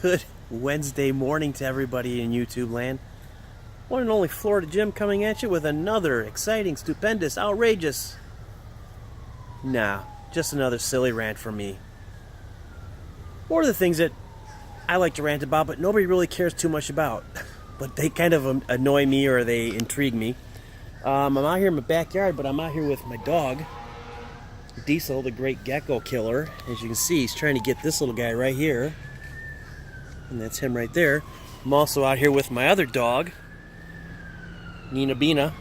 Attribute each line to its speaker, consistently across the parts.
Speaker 1: Good Wednesday morning to everybody in YouTube land. One and only Florida Jim coming at you with another exciting, stupendous, outrageous, just another silly rant from me. One of the things that I like to rant about, but nobody really cares too much about. But they kind of annoy me or they intrigue me. I'm out here in my backyard, but I'm out here with my dog, Diesel, the great gecko killer. As you can see, he's trying to get this little guy right here. And that's him right there. I'm also out here with my other dog, Nina Bina,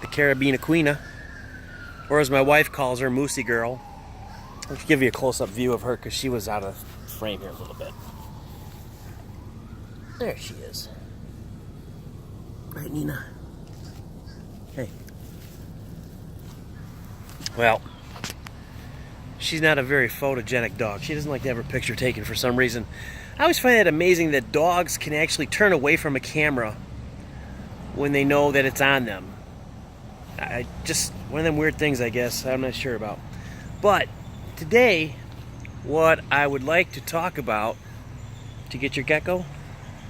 Speaker 1: the Carabina Queena, or as my wife calls her, Moosey Girl. I'll give you a close-up view of her because she was out of frame here a little bit. There she is. Right, Nina? Hey. Well, she's not a very photogenic dog. She doesn't like to have her picture taken for some reason. I always find that amazing that dogs can actually turn away from a camera when they know that it's on them. One of them weird things, I guess, I'm not sure about. But today, what I would like to talk about, to get your gecko?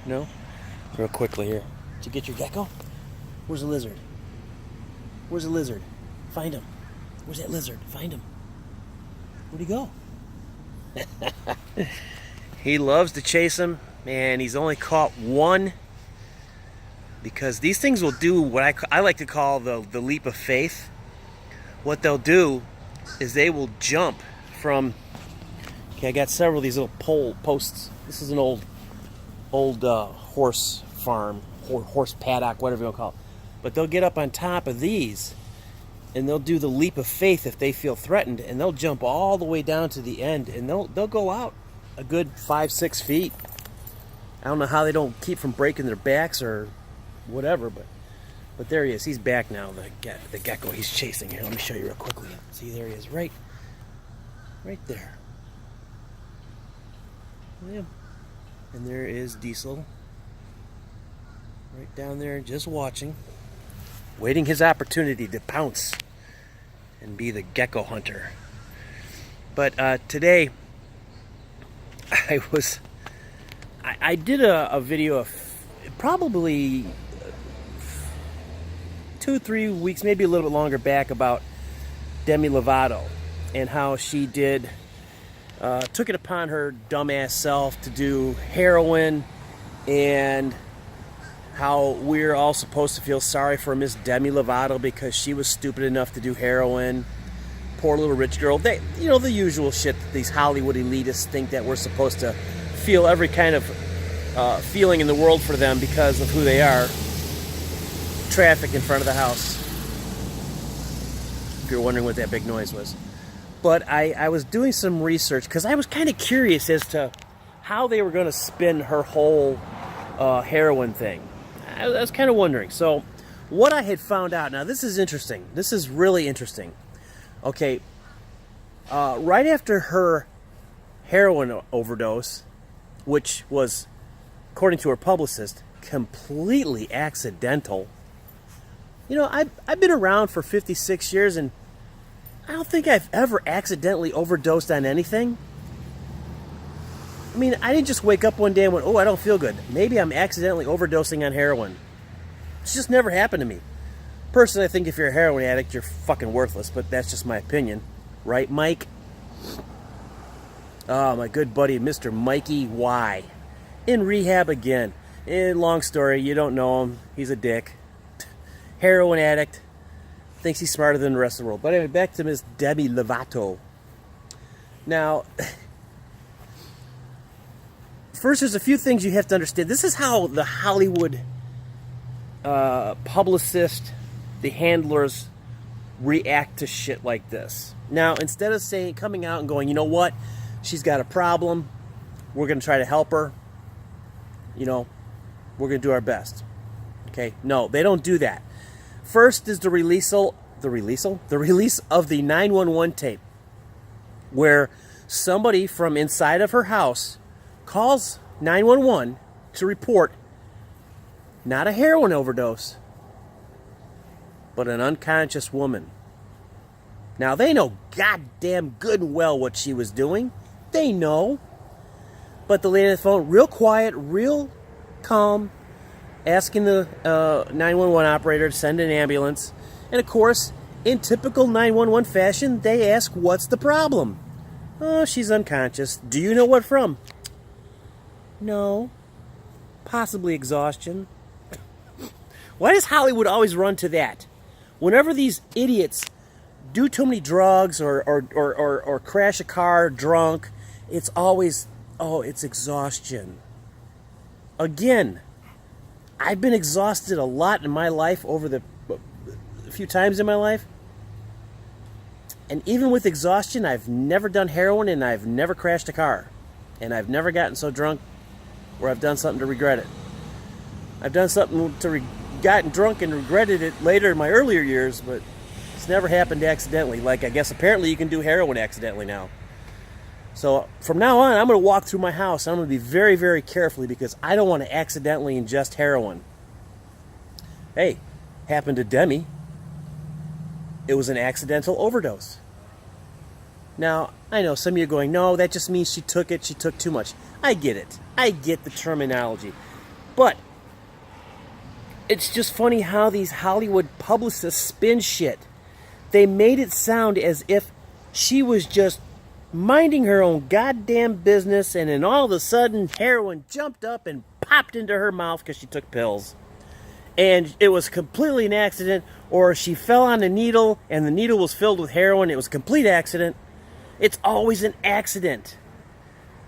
Speaker 1: No? Real quickly here. To get your gecko? Where's the lizard? Where's the lizard? Find him. Where's that lizard? Find him. Where'd he go? He loves to chase him, and he's only caught one because these things will do what I like to call the leap of faith. What they'll do is they will jump from... Okay, I got several of these little pole posts. This is an old horse farm, horse paddock, whatever you want to call it. But they'll get up on top of these, and they'll do the leap of faith if they feel threatened, and they'll jump all the way down to the end, and they'll go out a good 5-6 feet. I don't know how they don't keep from breaking their backs or whatever, but there he is. He's back now, the gecko he's chasing here. Let me show you real quickly. See, there he is, right there. Yeah. And there is Diesel, right down there, just watching, waiting his opportunity to pounce and be the gecko hunter. But today, I did a video of probably 2-3 weeks, maybe a little bit longer back, about Demi Lovato and how she took it upon her dumbass self to do heroin, and how we're all supposed to feel sorry for Miss Demi Lovato because she was stupid enough to do heroin. Poor little rich girl. The usual shit that these Hollywood elitists think that we're supposed to feel every kind of feeling in the world for them because of who they are. Traffic in front of the house, if you're wondering what that big noise was. But I was doing some research because I was kind of curious as to how they were going to spin her whole heroin thing. I was kind of wondering. So what I had found out, now this is interesting. This is really interesting. Okay, right after her heroin overdose, which was, according to her publicist, completely accidental. You know, I've been around for 56 years, and I don't think I've ever accidentally overdosed on anything. I mean, I didn't just wake up one day and went, oh, I don't feel good. Maybe I'm accidentally overdosing on heroin. It's just never happened to me. Personally, I think if you're a heroin addict, you're fucking worthless, but that's just my opinion. Right, Mike? Oh, my good buddy, Mr. Mikey Y. In rehab again. Long story, you don't know him. He's a dick. Heroin addict. Thinks he's smarter than the rest of the world. But anyway, back to Miss Demi Lovato. Now, first, there's a few things you have to understand. This is how the Hollywood publicist, the handlers, react to shit like this. Now, instead of coming out and going, you know what, she's got a problem, we're going to try to help her, you know, we're going to do our best. Okay? No, they don't do that. First is the release of the 911 tape, where somebody from inside of her house calls 911 to report not a heroin overdose, but an unconscious woman. Now, they know goddamn good and well what she was doing. They know. But the lady on the phone, real quiet, real calm, asking the 911 operator to send an ambulance. And of course, in typical 911 fashion, they ask, what's the problem? Oh, she's unconscious. Do you know what from? No. Possibly exhaustion. Why does Hollywood always run to that? Whenever these idiots do too many drugs or crash a car drunk, it's always, oh, it's exhaustion. Again, I've been exhausted a lot in my life a few times in my life. And even with exhaustion, I've never done heroin and I've never crashed a car. And I've never gotten so drunk where I've done something to regret it. I've done something gotten drunk and regretted it later in my earlier years, but it's never happened accidentally. Like, I guess apparently you can do heroin accidentally now. So from now on, I'm going to walk through my house. I'm going to be very, very carefully because I don't want to accidentally ingest heroin. Hey, happened to Demi. It was an accidental overdose. Now, I know some of you are going, no, that just means she took too much. I get it. I get the terminology. But it's just funny how these Hollywood publicists spin shit. They made it sound as if she was just minding her own goddamn business, and then all of a sudden heroin jumped up and popped into her mouth because she took pills. And it was completely an accident, or she fell on a needle and the needle was filled with heroin. It was a complete accident. It's always an accident.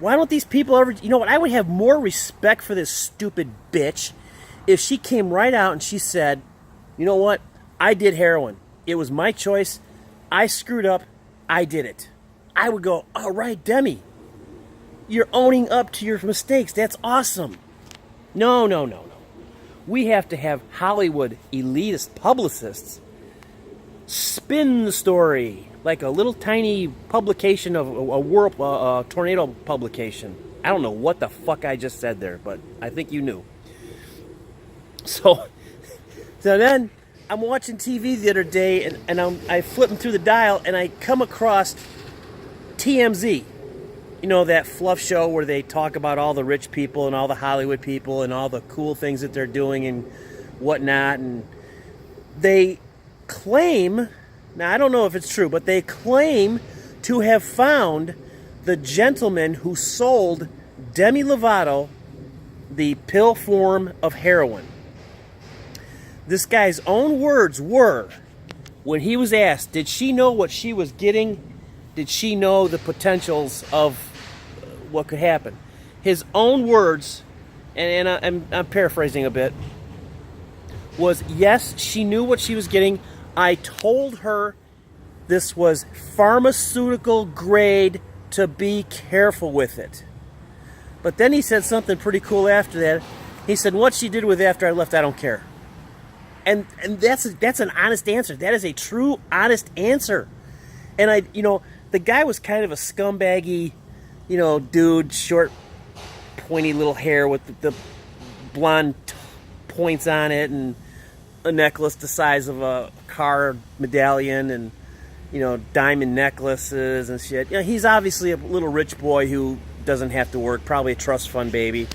Speaker 1: Why don't these people ever... You know what? I would have more respect for this stupid bitch if she came right out and she said, you know what? I did heroin. It was my choice. I screwed up. I did it. I would go, all right, Demi, you're owning up to your mistakes. That's awesome. No. We have to have Hollywood elitist publicists spin the story like a little tiny publication of a tornado publication. I don't know what the fuck I just said there, but I think you knew. So then I'm watching TV the other day, and I flipping through the dial, and I come across TMZ. You know, that fluff show where they talk about all the rich people and all the Hollywood people and all the cool things that they're doing and whatnot. And they claim, now I don't know if it's true, but they claim to have found the gentleman who sold Demi Lovato the pill form of heroin. This guy's own words were, when he was asked, did she know what she was getting? Did she know the potentials of what could happen? His own words, and I'm paraphrasing a bit, was, yes, she knew what she was getting. I told her this was pharmaceutical grade, to be careful with it. But then he said something pretty cool after that. He said, what she did with it after I left, I don't care. And that's an honest answer. That is a true, honest answer. And the guy was kind of a scumbaggy, dude, short, pointy little hair with the blonde points on it and a necklace the size of a car medallion and, diamond necklaces and shit. He's obviously a little rich boy who doesn't have to work, probably a trust fund baby.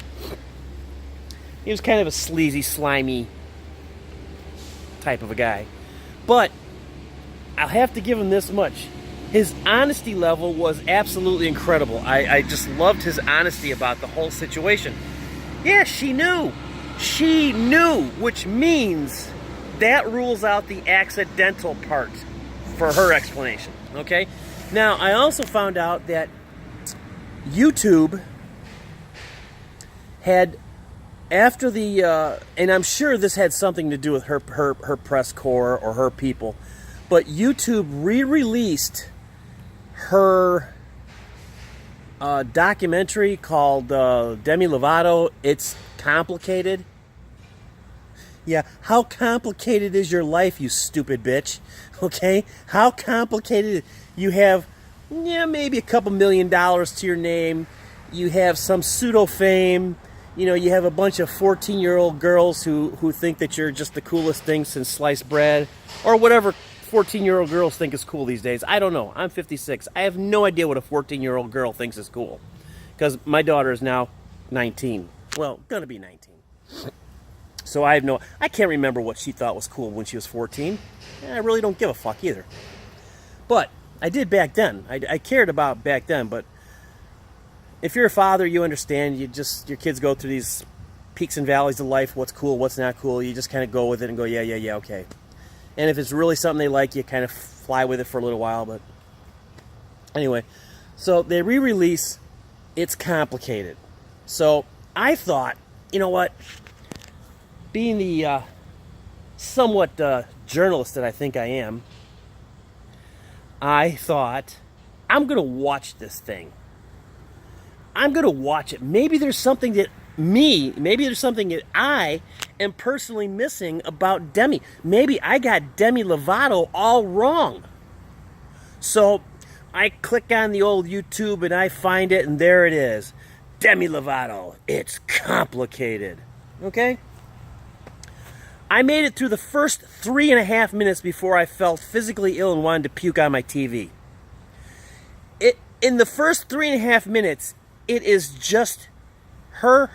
Speaker 1: He was kind of a sleazy, slimy type of a guy. But I'll have to give him this much. His honesty level was absolutely incredible. I just loved his honesty about the whole situation. Yeah, she knew. She knew, which means that rules out the accidental part for her explanation. Okay? Now, I also found out that YouTube had, after the, and I'm sure this had something to do with her press corps or her people, but YouTube re-released her documentary called Demi Lovato, It's Complicated. Yeah, how complicated is your life, you stupid bitch? Okay? How complicated? You have, maybe a couple $1 million to your name. You have some pseudo fame. You have a bunch of 14-year-old girls who think that you're just the coolest thing since sliced bread, or whatever 14-year-old girls think is cool these days. I don't know. I'm 56. I have no idea what a 14-year-old girl thinks is cool. because my daughter is now 19. Well, gonna be 19. So I can't remember what she thought was cool when she was 14. I really don't give a fuck either. But I did back then. I cared about back then. But if you're a father, you understand. Your kids go through these peaks and valleys of life. What's cool, what's not cool. You just kind of go with it and go, yeah, okay. And if it's really something they like, you kind of fly with it for a little while. But anyway, so they re-release It's Complicated. So I thought, you know what? Being the somewhat journalist that I think I am, I thought, I'm going to watch this thing. I'm going to watch it. Maybe there's something that I am personally missing about Demi. Maybe I got Demi Lovato all wrong. So I click on the old YouTube and I find it, and there it is. Demi Lovato, It's Complicated. Okay? I made it through the first 3.5 minutes before I felt physically ill and wanted to puke on my TV. In the first 3.5 minutes, it is just her.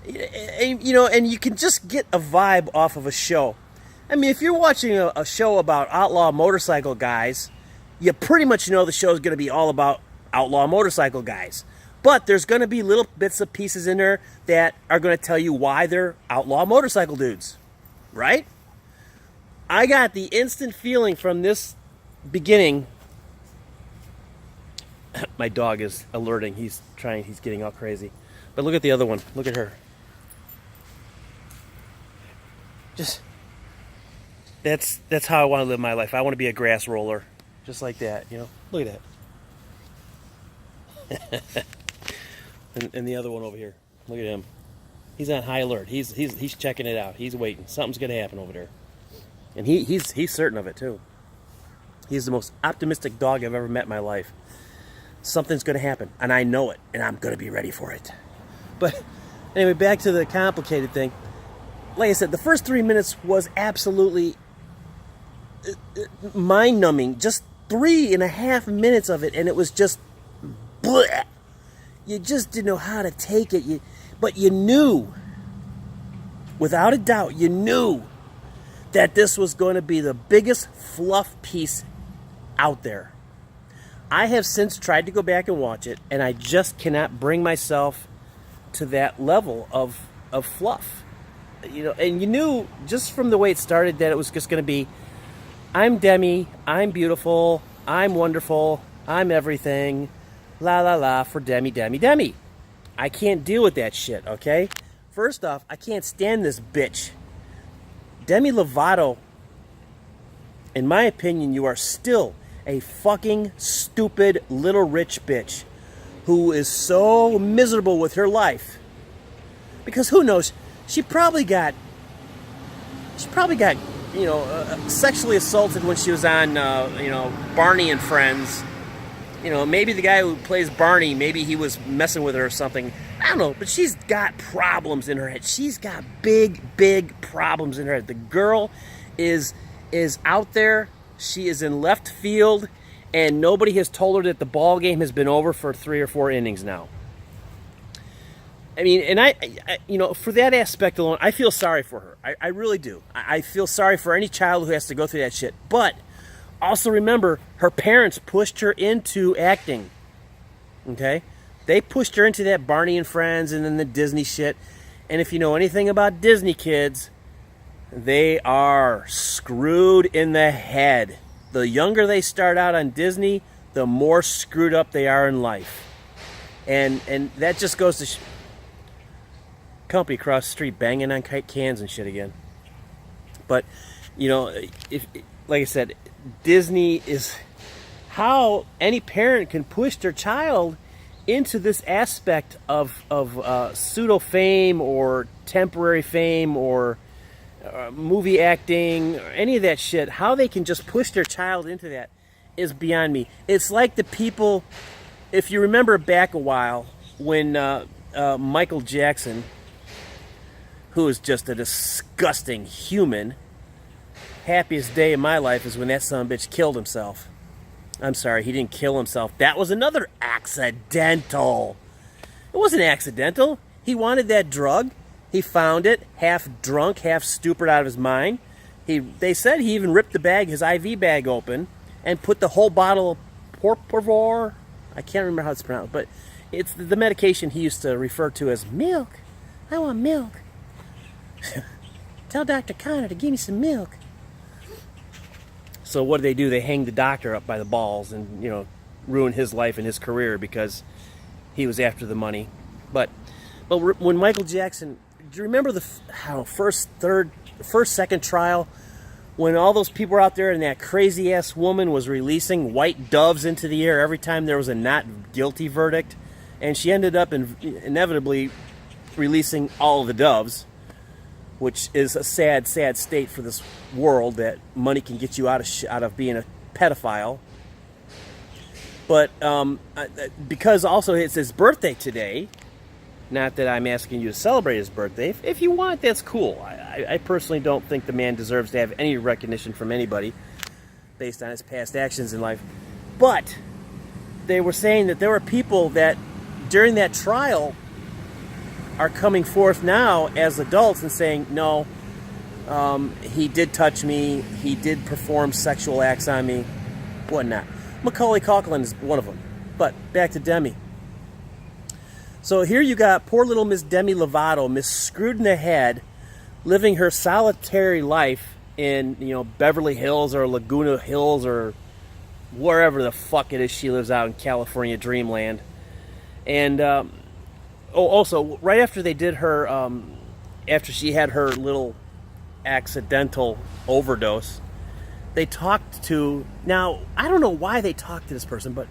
Speaker 1: You know, and you can just get a vibe off of a show. I mean, if you're watching a show about outlaw motorcycle guys, you pretty much know the show is going to be all about outlaw motorcycle guys. But there's going to be little bits of pieces in there that are going to tell you why they're outlaw motorcycle dudes. Right? I got the instant feeling from this beginning. My dog is alerting. He's getting all crazy. But look at the other one. Look at her. That's how I want to live my life. I want to be a grass roller. Just like that, you know? Look at that. and the other one over here. Look at him. He's on high alert. He's checking it out. He's waiting. Something's going to happen over there. And he's certain of it too. He's the most optimistic dog I've ever met in my life. Something's going to happen, and I know it, and I'm going to be ready for it. But anyway, back to the complicated thing. Like I said, the first 3 minutes was absolutely mind-numbing. Just 3.5 minutes of it, and it was just bleh. You just didn't know how to take it. But you knew, without a doubt, you knew that this was going to be the biggest fluff piece out there. I have since tried to go back and watch it, and I just cannot bring myself to that level of fluff. You know, and you knew just from the way it started that it was just going to be, I'm Demi, I'm beautiful, I'm wonderful, I'm everything, la la la for Demi, Demi, Demi. I can't deal with that shit, okay? First off, I can't stand this bitch. Demi Lovato, in my opinion, you are still a fucking stupid little rich bitch who is so miserable with her life. Because who knows, she probably got sexually assaulted when she was on Barney and Friends. You know, maybe the guy who plays Barney, maybe he was messing with her or something. I don't know, but she's got problems in her head. She's got big problems in her head. The girl is out there. She is in left field, and nobody has told her that the ball game has been over for 3 or 4 innings now. I mean, and I for that aspect alone, I feel sorry for her. I really do. I feel sorry for any child who has to go through that shit. But also remember, her parents pushed her into acting. Okay? They pushed her into that Barney and Friends and then the Disney shit. And if you know anything about Disney kids, they are screwed in the head. The younger they start out on Disney, the more screwed up they are in life. And that just goes to company across the street banging on cans and shit again. But, you know, if like I said, Disney is how any parent can push their child into this aspect of pseudo fame or temporary fame or movie acting or any of that shit. How they can just push their child into that is beyond me. It's like the people, if you remember back a while when Michael Jackson, who is just a disgusting human, happiest day of my life is when that son of a bitch killed himself. I'm sorry, he didn't kill himself. That was another accidental. It wasn't accidental. He wanted that drug. He found it, half drunk, half stupid out of his mind. They said he even ripped the bag, his IV bag open, and put the whole bottle of Porpivor. I can't remember how it's pronounced, but it's the medication he used to refer to as milk. I want milk. Tell Dr. Connor to give me some milk. So what do? They hang the doctor up by the balls and, ruin his life and his career because he was after the money. But when Michael Jackson, do you remember the first, second trial when all those people were out there and that crazy ass woman was releasing white doves into the air every time there was a not guilty verdict, and she ended up inevitably releasing all of the doves, which is a sad, sad state for this world that money can get you out of being a pedophile. But because also it's his birthday today. Not that I'm asking you to celebrate his birthday. If you want, that's cool. I personally don't think the man deserves to have any recognition from anybody based on his past actions in life. But they were saying that there were people that during that trial are coming forth now as adults and saying, no, he did touch me, he did perform sexual acts on me, whatnot. Macaulay Culkin is one of them. But back to Demi. So here you got poor little Miss Demi Lovato, Miss Screwed in the Head, living her solitary life in, Beverly Hills or Laguna Hills or wherever the fuck it is she lives out in California dreamland. And also right after they did her, after she had her little accidental overdose, they talked to, now I don't know why they talked to this person, but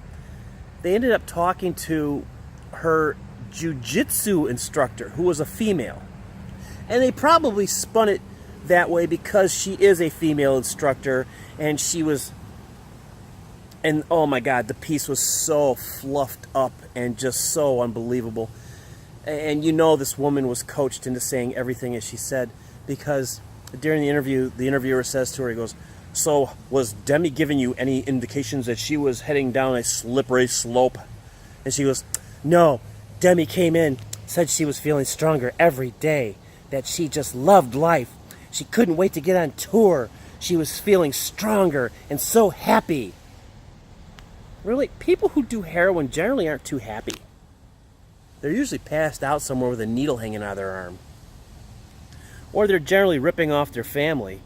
Speaker 1: they ended up talking to her jiu-jitsu instructor, who was a female. And they probably spun it that way because she is a female instructor, and she was, and oh my God, the piece was so fluffed up and just so unbelievable. And this woman was coached into saying everything as she said, because during the interview, the interviewer says to her, he goes, so was Demi giving you any indications that she was heading down a slippery slope? And she goes, no. Demi came in, said she was feeling stronger every day, that she just loved life. She couldn't wait to get on tour. She was feeling stronger and so happy. Really, people who do heroin generally aren't too happy. They're usually passed out somewhere with a needle hanging out of their arm. Or they're generally ripping off their family.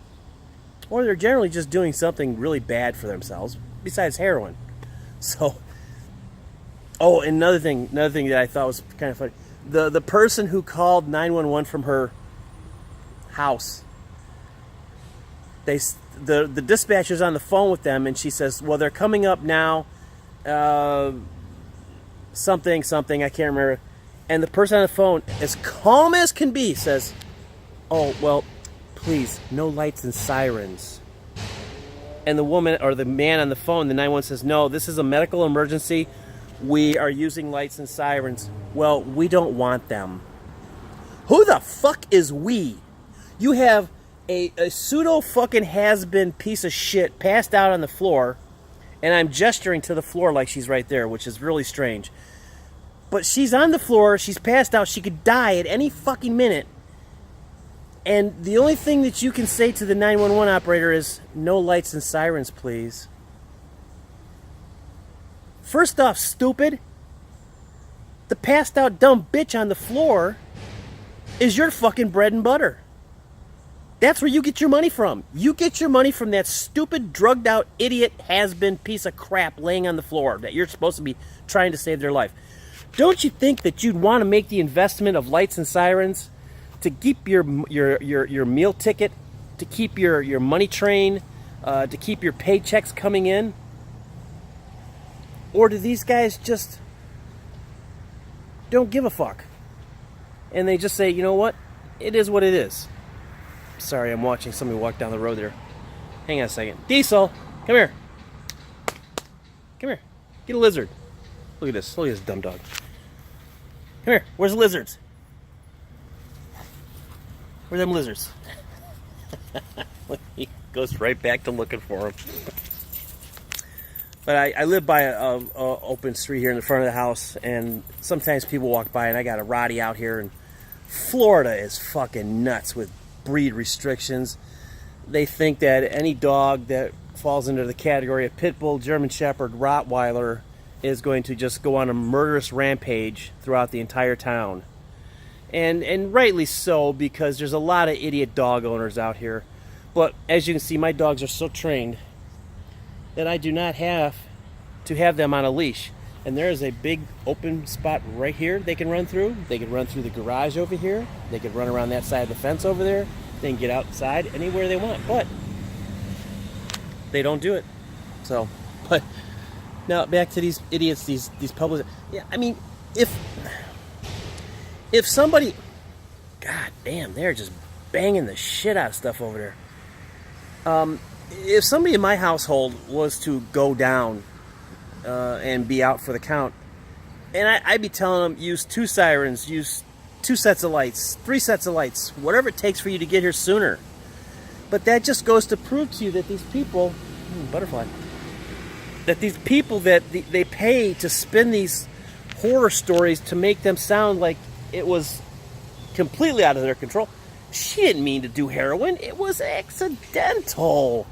Speaker 1: Or they're generally just doing something really bad for themselves, besides heroin. So... Oh, another thing that I thought was kind of funny. The person who called 911 from her house, the dispatcher's on the phone with them, and she says, well, they're coming up now, something, I can't remember. And the person on the phone, as calm as can be, says, oh, well, please, no lights and sirens. And the woman, or the man on the phone, the 911 says, no, this is a medical emergency. We are using lights and sirens. Well, we don't want them. Who the fuck is we? You have a pseudo fucking has-been piece of shit passed out on the floor, and I'm gesturing to the floor like she's right there, which is really strange. But she's on the floor, she's passed out, she could die at any fucking minute. And the only thing that you can say to the 911 operator is, no lights and sirens, please. First off, stupid, the passed out dumb bitch on the floor is your fucking bread and butter. That's where you get your money from. You get your money from that stupid, drugged out, idiot, has-been piece of crap laying on the floor that you're supposed to be trying to save their life. Don't you think that you'd want to make the investment of lights and sirens to keep your meal ticket, to keep your money train, to keep your paychecks coming in? Or do these guys just don't give a fuck? And they just say, you know what? It is what it is. Sorry, I'm watching somebody walk down the road there. Hang on a second. Diesel, come here. Come here. Get a lizard. Look at this. Look at this dumb dog. Come here. Where's the lizards? Where are them lizards? He goes right back to looking for them. But I live by a open street here in the front of the house, and sometimes people walk by, and I got a Roddy out here, and Florida is fucking nuts with breed restrictions. They think that any dog that falls into the category of Pit Bull, German Shepherd, Rottweiler is going to just go on a murderous rampage throughout the entire town. And rightly so, because there's a lot of idiot dog owners out here. But as you can see, my dogs are so trained that I do not have to have them on a leash. And there is a big open spot right here they can run through. They can run through the garage over here. They can run around that side of the fence over there. They can get outside anywhere they want. But they don't do it. So, but now back to these idiots, these public. Yeah, I mean, if somebody, god damn, they're just banging the shit out of stuff over there. If somebody in my household was to go down and be out for the count, and I'd be telling them, use 2 sirens, use 2 sets of lights, 3 sets of lights, whatever it takes for you to get here sooner. But that just goes to prove to you that these people, butterfly, that these people that they pay to spin these horror stories to make them sound like it was completely out of their control. She didn't mean to do heroin. It was accidental.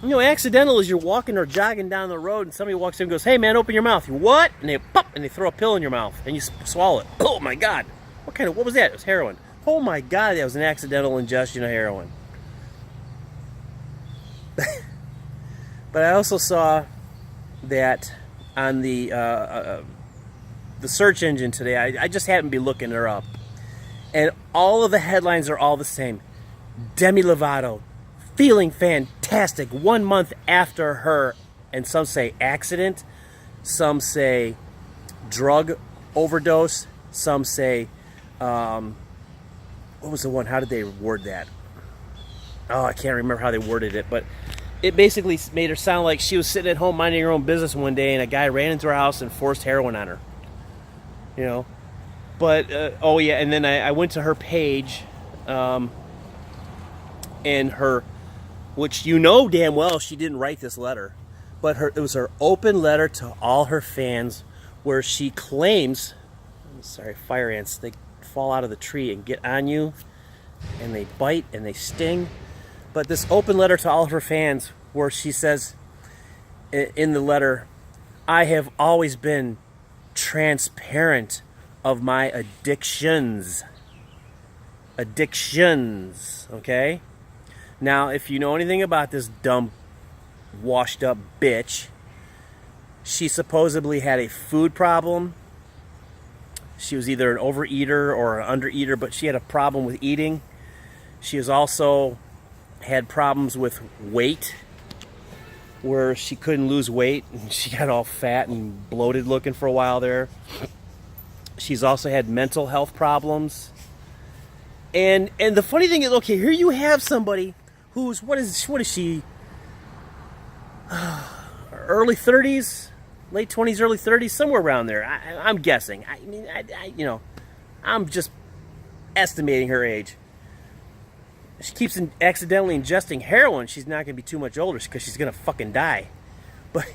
Speaker 1: You know, accidental is you're walking or jogging down the road and somebody walks in and goes, "Hey man, open your mouth." You what? And they pop and they throw a pill in your mouth and you swallow it. Oh my god. What was that? It was heroin. Oh my god, that was an accidental ingestion of heroin. But I also saw that on the search engine today. I just happened to be looking her up. And all of the headlines are all the same. Demi Lovato, feeling fantastic 1 month after her, and some say accident, some say drug overdose, some say, what was the one? How did they word that? Oh, I can't remember how they worded it, but it basically made her sound like she was sitting at home minding her own business one day and a guy ran into her house and forced heroin on her. You know? But, oh yeah, and then I went to her page, and her, which you know damn well she didn't write this letter, but it was her open letter to all her fans where she claims, sorry, fire ants, they fall out of the tree and get on you, and they bite and they sting. But this open letter to all of her fans where she says in the letter, "I have always been transparent of my addictions." Addictions, okay? Now, if you know anything about this dumb, washed up bitch, she supposedly had a food problem. She was either an overeater or an undereater, but she had a problem with eating. She has also had problems with weight, where she couldn't lose weight, and she got all fat and bloated looking for a while there. She's also had mental health problems. And the funny thing is, okay, here you have somebody who's, what is she, early 30s, late 20s, early 30s, somewhere around there. I'm guessing. I mean, you know, I'm just estimating her age. She keeps accidentally ingesting heroin. She's not going to be too much older because she's going to fucking die. But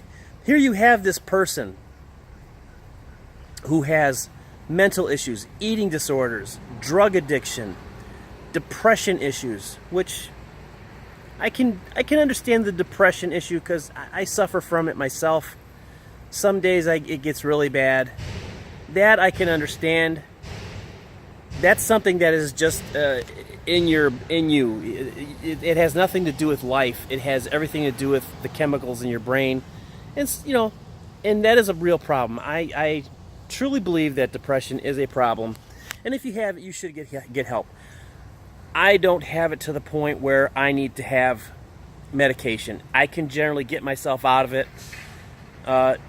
Speaker 1: here you have this person who has mental issues, eating disorders, drug addiction, depression issues, which I can understand the depression issue because I suffer from it myself. Some days it gets really bad. That I can understand. That's something that is just in you. It has nothing to do with life. It has everything to do with the chemicals in your brain. It's, you know, and that is a real problem. I truly believe that depression is a problem, and if you have it, you should get help. I don't have it to the point where I need to have medication. I can generally get myself out of it.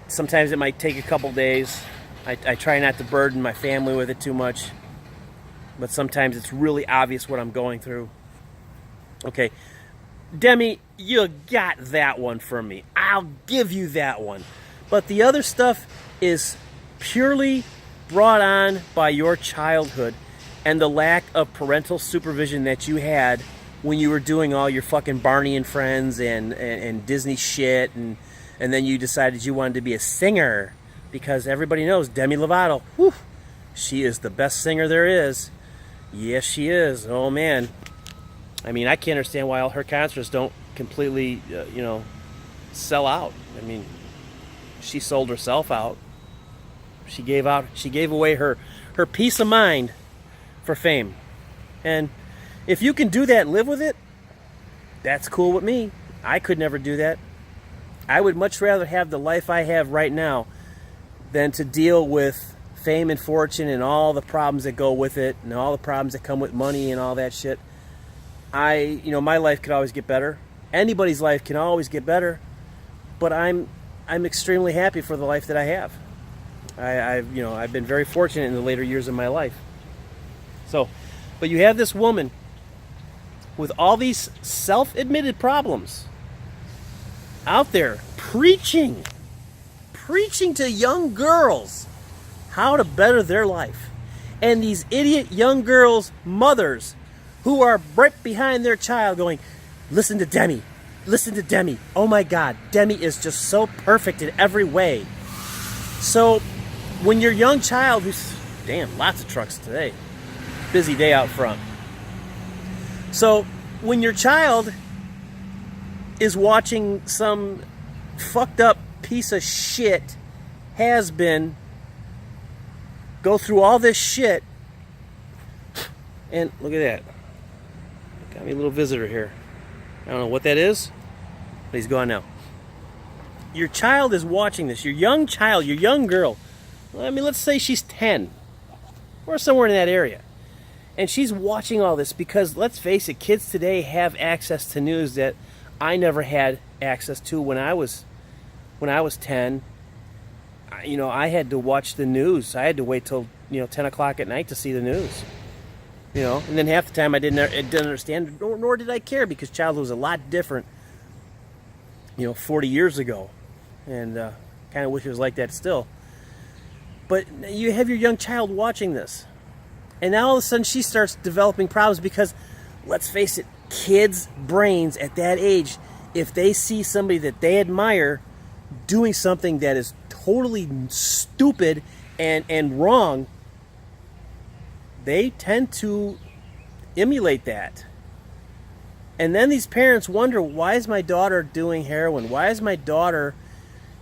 Speaker 1: Sometimes it might take a couple days. I try not to burden my family with it too much, but sometimes it's really obvious what I'm going through. Okay, Demi, you got that one from me. I'll give you that one. But the other stuff is purely brought on by your childhood and the lack of parental supervision that you had when you were doing all your fucking Barney and Friends and Disney shit, and then you decided you wanted to be a singer, because everybody knows Demi Lovato. Whew, she is the best singer there is. Yes, she is. Oh, man. I mean, I can't understand why all her concerts don't completely, sell out. I mean, she sold herself out. She gave away her peace of mind for fame. And if you can do that and live with it, that's cool with me. I could never do that. I would much rather have the life I have right now than to deal with fame and fortune and all the problems that go with it and all the problems that come with money and all that shit. My life could always get better. Anybody's life can always get better, but I'm extremely happy for the life that I have. I've been very fortunate in the later years of my life. So, but you have this woman with all these self-admitted problems out there preaching to young girls how to better their life. And these idiot young girls' mothers who are right behind their child going, listen to Demi. Listen to Demi. Oh my God, Demi is just so perfect in every way. So when your young child lots of trucks today. Busy day out front. So when your child is watching some fucked up piece of shit has-been go through all this shit, and look at that. Got me a little visitor here. I don't know what that is, but he's gone now. Your child is watching this. Your young child, your young girl. I mean, let's say she's 10 or somewhere in that area. And she's watching all this because, let's face it, kids today have access to news that I never had access to when I was 10. I had to watch the news. I had to wait till 10 o'clock at night to see the news. And then half the time I didn't understand, nor did I care, because childhood was a lot different 40 years ago. And kind of wish it was like that still. But you have your young child watching this. And now all of a sudden she starts developing problems because, let's face it, kids' brains at that age, if they see somebody that they admire doing something that is totally stupid and wrong, they tend to emulate that. And then these parents wonder, why is my daughter doing heroin? Why is my daughter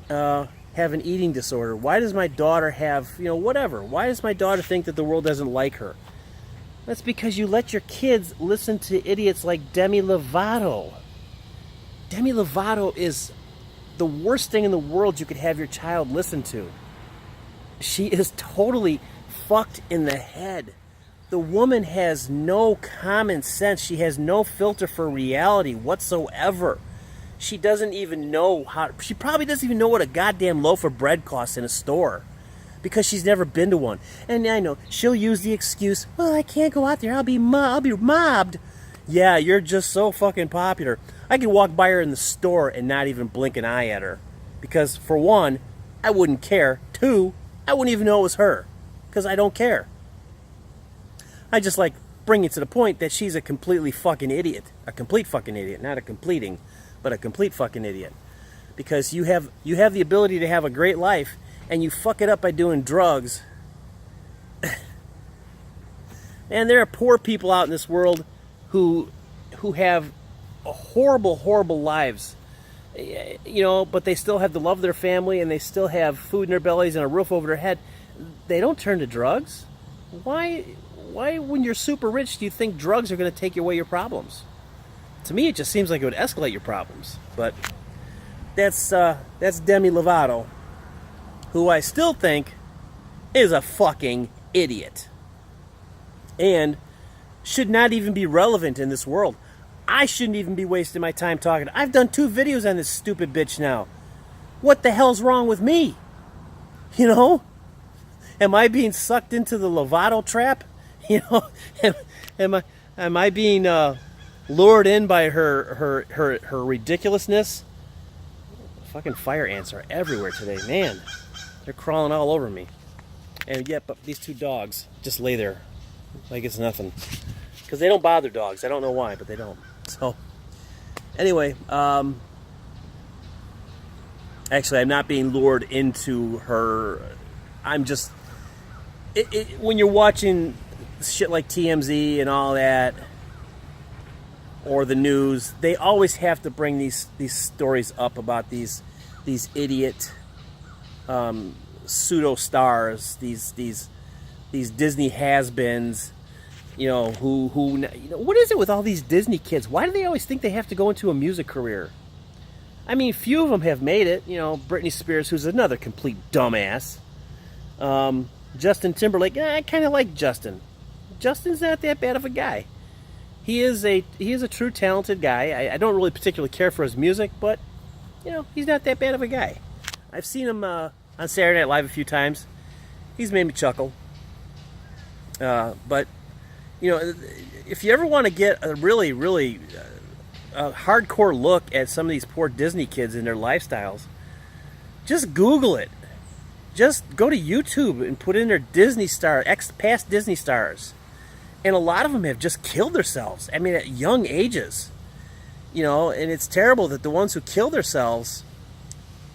Speaker 1: have an eating disorder? Why does my daughter have, whatever? Why does my daughter think that the world doesn't like her? That's because you let your kids listen to idiots like Demi Lovato. Demi Lovato is the worst thing in the world you could have your child listen to. She is totally fucked in the head. The woman has no common sense. She has no filter for reality whatsoever. She doesn't even know she probably doesn't even know what a goddamn loaf of bread costs in a store, because she's never been to one. And I know she'll use the excuse, well, I can't go out there, I'll be mobbed. Yeah, you're just so fucking popular. I could walk by her in the store and not even blink an eye at her, because for one, I wouldn't care. Two, I wouldn't even know it was her, because I don't care. I just like bring it to the point that she's a completely fucking idiot. A complete fucking idiot, not a completing, but a complete fucking idiot. Because you have the ability to have a great life, and you fuck it up by doing drugs. And there are poor people out in this world who have horrible, horrible lives. But they still have the love of their family, and they still have food in their bellies and a roof over their head. They don't turn to drugs. Why, when you're super rich, do you think drugs are going to take away your problems? To me, it just seems like it would escalate your problems. But that's Demi Lovato, who I still think is a fucking idiot. And should not even be relevant in this world. I shouldn't even be wasting my time talking. I've done 2 videos on this stupid bitch now. What the hell's wrong with me? Am I being sucked into the Lovato trap? Am I being lured in by her ridiculousness? Fucking fire ants are everywhere today, man. They're crawling all over me. And yet, but these 2 dogs just lay there like it's nothing, because they don't bother dogs. I don't know why, but they don't. So, anyway, actually, I'm not being lured into her. I'm just... when you're watching shit like TMZ and all that, or the news, they always have to bring these stories up about these idiot pseudo stars, these Disney has-beens, you know, who what is it with all these Disney kids? Why do they always think they have to go into a music career? I mean, few of them have made it. You know, Britney Spears, who's another complete dumbass. Justin Timberlake, I kind of like Justin. Justin's not that bad of a guy. He is a true talented guy. I don't really particularly care for his music, but you know, he's not that bad of a guy. I've seen him on Saturday Night Live a few times. He's made me chuckle. But you know, if you ever want to get a really hardcore look at some of these poor Disney kids and their lifestyles, just Google it. Just go to YouTube and put in their Disney star, past Disney stars. And a lot of them have just killed themselves. I mean, at young ages. You know, and it's terrible that the ones who kill themselves,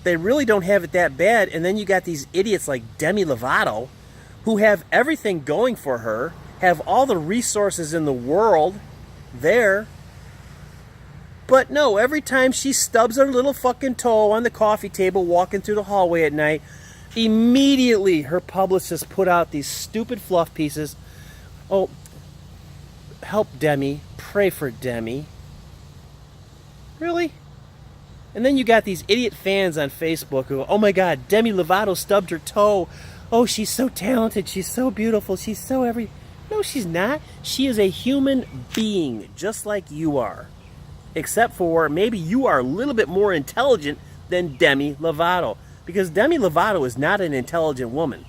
Speaker 1: they really don't have it that bad. And then you got these idiots like Demi Lovato, who have everything going for her, have all the resources in the world there. But no, every time she stubs her little fucking toe on the coffee table walking through the hallway at night, immediately her publicist put out these stupid fluff pieces. Oh, help Demi, pray for Demi. Really? And then you got these idiot fans on Facebook who, oh my God, Demi Lovato stubbed her toe. Oh, she's so talented, she's so beautiful, she's so every... No, she's not. She is a human being, just like you are. Except for maybe you are a little bit more intelligent than Demi Lovato. Because Demi Lovato is not an intelligent woman.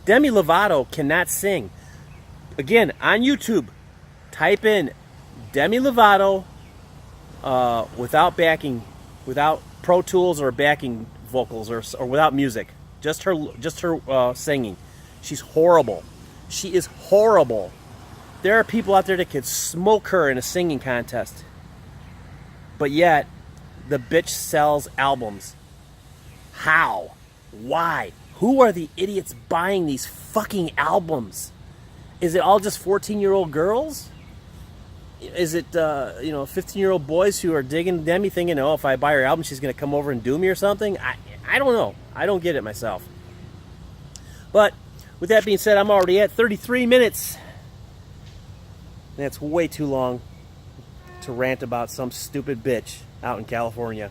Speaker 1: Demi Lovato cannot sing. Again, on YouTube, type in Demi Lovato without backing, without Pro Tools or backing vocals or without music. Just her singing. She's horrible. She is horrible. There are people out there that could smoke her in a singing contest. But yet, the bitch sells albums. How? Why? Who are the idiots buying these fucking albums? Is it all just 14-year-old girls? Is it, 15-year-old boys who are digging Demi thinking, oh, if I buy her album, she's going to come over and do me or something? I don't know. I don't get it myself. But with that being said, I'm already at 33 minutes. That's way too long to rant about some stupid bitch out in California.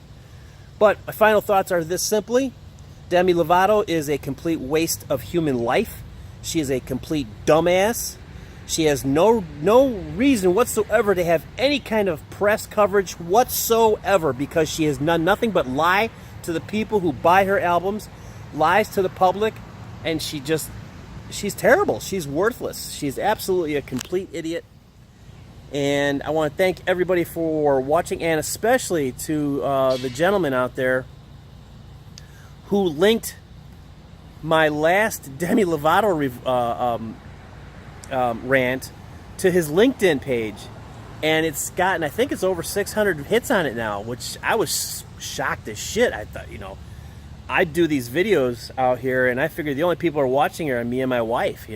Speaker 1: But my final thoughts are this simply. Demi Lovato is a complete waste of human life. She is a complete dumbass. She has no reason whatsoever to have any kind of press coverage whatsoever because she has done nothing but lie to the people who buy her albums, lies to the public, and she's terrible. She's worthless. She's absolutely a complete idiot. And I want to thank everybody for watching, and especially to the gentleman out there who linked my last Demi Lovato rant to his LinkedIn page. And it's gotten, I think it's over 600 hits on it now, which I was shocked as shit. I thought, I do these videos out here, and I figured the only people who are watching are me and my wife,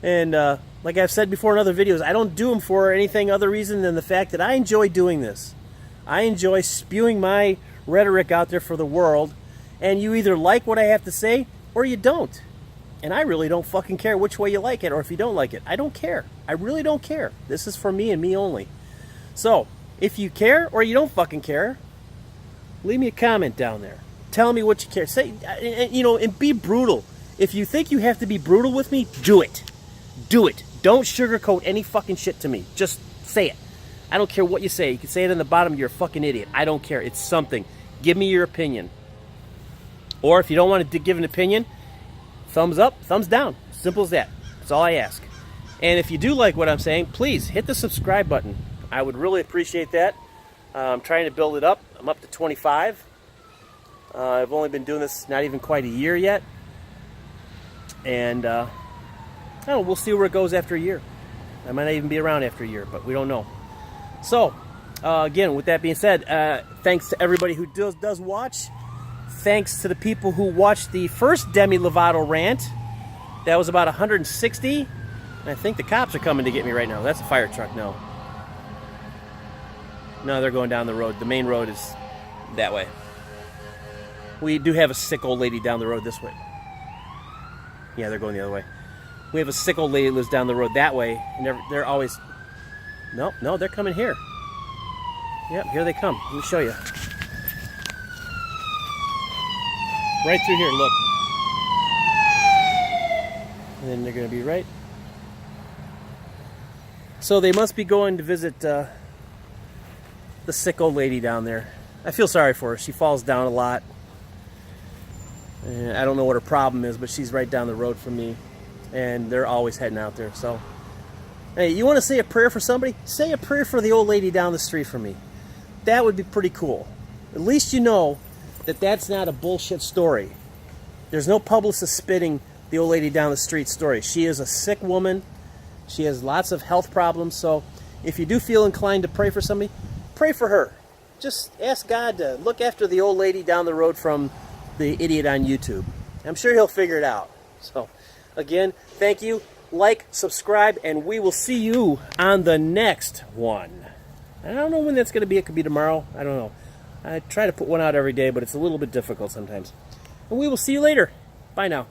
Speaker 1: And like I've said before in other videos, I don't do them for anything other reason than the fact that I enjoy doing this. I enjoy spewing my rhetoric out there for the world, and you either like what I have to say or you don't. And I really don't fucking care which way you like it or if you don't like it. I don't care. I really don't care. This is for me and me only. So, if you care or you don't fucking care, leave me a comment down there. Tell me what you care. Say, and be brutal. If you think you have to be brutal with me, do it. Do it. Don't sugarcoat any fucking shit to me. Just say it. I don't care what you say. You can say it in the bottom, you're a fucking idiot. I don't care. It's something. Give me your opinion. Or if you don't want to give an opinion, thumbs up, thumbs down. Simple as that. That's all I ask. And if you do like what I'm saying, please hit the subscribe button. I would really appreciate that. I'm trying to build it up. I'm up to 25. I've only been doing this not even quite a year yet. And we'll see where it goes after a year. I might not even be around after a year, but we don't know. So, again, with that being said, thanks to everybody who does watch. Thanks to the people who watched the first Demi Lovato rant. That was about 160. I think the cops are coming to get me right now. That's a fire truck, no. No, they're going down the road. The main road is that way. We do have a sick old lady down the road this way. Yeah, they're going the other way. We have a sick old lady that lives down the road that way, and they're always... No, they're coming here. Yep, here they come. Let me show you. Right through here, look. And then they're going to be right. So they must be going to visit the sick old lady down there. I feel sorry for her. She falls down a lot. And I don't know what her problem is, but she's right down the road from me. And they're always heading out there. So, hey, you want to say a prayer for somebody? Say a prayer for the old lady down the street from me. That would be pretty cool. At least you know that that's not a bullshit story. There's no publicist spitting the old lady down the street story. She is a sick woman. She has lots of health problems. So if you do feel inclined to pray for somebody, pray for her. Just ask God to look after the old lady down the road from the idiot on YouTube. I'm sure he'll figure it out. So, again, thank you. Like, subscribe, and we will see you on the next one. I don't know when that's going to be. It could be tomorrow. I don't know. I try to put one out every day, but it's a little bit difficult sometimes. And we will see you later. Bye now.